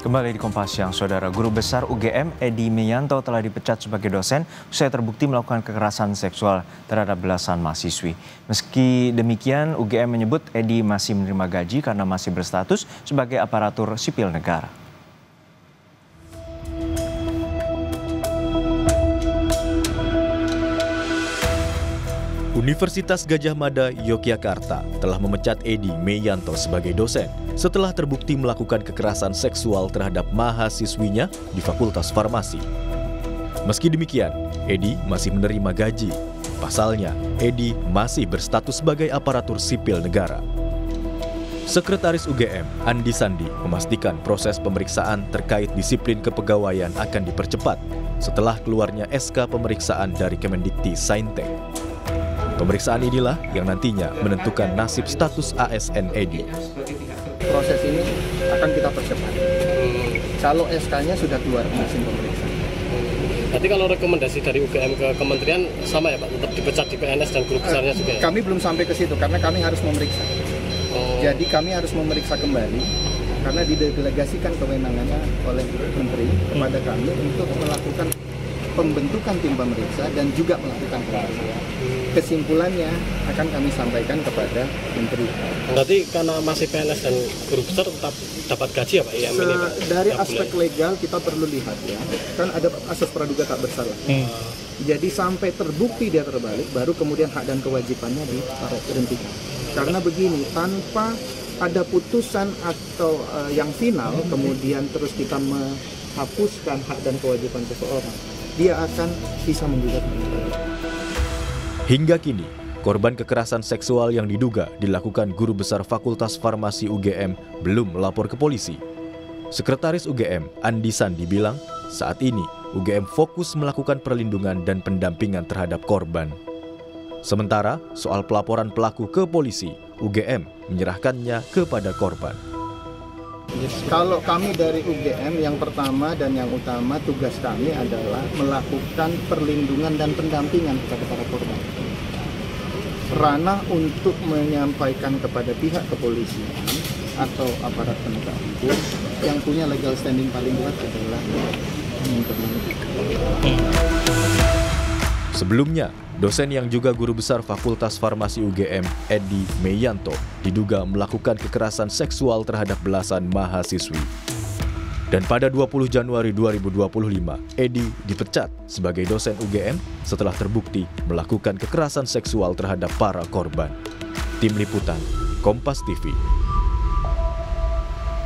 Kembali di Kompas Siang, Saudara. Guru Besar UGM Edi Meyanto telah dipecat sebagai dosen usai terbukti melakukan kekerasan seksual terhadap belasan mahasiswi. Meski demikian, UGM menyebut Edi masih menerima gaji karena masih berstatus sebagai aparatur sipil negara. Universitas Gadjah Mada, Yogyakarta telah memecat Edi Meyanto sebagai dosen setelah terbukti melakukan kekerasan seksual terhadap mahasiswinya di Fakultas Farmasi. Meski demikian, Edi masih menerima gaji. Pasalnya, Edi masih berstatus sebagai aparatur sipil negara. Sekretaris UGM, Andi Sandi, memastikan proses pemeriksaan terkait disiplin kepegawaian akan dipercepat setelah keluarnya SK pemeriksaan dari Kemendikti-Saintek. Pemeriksaan inilah yang nantinya menentukan nasib status ASN Edi. Proses ini akan kita percepat. Kalau SK-nya sudah keluar mesin pemeriksaan. Berarti kalau rekomendasi dari UGM ke kementerian sama ya Pak? Tetap dipecat di PNS dan guru besarnya juga ya? Kami belum sampai ke situ karena kami harus memeriksa. Jadi kami harus memeriksa kembali karena didelegasikan kewenangannya oleh Menteri kepada kami untuk melakukan pembentukan tim pemeriksa dan juga melakukan pemeriksaan. Kesimpulannya akan kami sampaikan kepada Menteri. Berarti karena masih PNS dan guru besar tetap dapat gaji ya Pak? Ya, dari aspek legal kita perlu lihat ya, kan ada asas praduga tak bersalah. Jadi sampai terbukti dia terbalik, baru kemudian hak dan kewajibannya diberhentikan. Karena begini, tanpa ada putusan atau yang final, kemudian terus kita menghapuskan hak dan kewajiban seseorang, dia akan bisa menggugat. Hingga kini, korban kekerasan seksual yang diduga dilakukan guru besar Fakultas Farmasi UGM belum melapor ke polisi. Sekretaris UGM, Andi Sandi bilang, saat ini UGM fokus melakukan perlindungan dan pendampingan terhadap korban. Sementara, soal pelaporan pelaku ke polisi, UGM menyerahkannya kepada korban. Kalau kami dari UGM, yang pertama dan yang utama tugas kami adalah melakukan perlindungan dan pendampingan kepada para korban. Ranah untuk menyampaikan kepada pihak kepolisian atau aparat penegak hukum yang punya legal standing paling kuat adalah Sebelumnya, dosen yang juga guru besar Fakultas Farmasi UGM, Edi Meyanto, diduga melakukan kekerasan seksual terhadap belasan mahasiswi. Dan pada 20 Januari 2025, Edi dipecat sebagai dosen UGM setelah terbukti melakukan kekerasan seksual terhadap para korban. Tim Liputan, Kompas TV.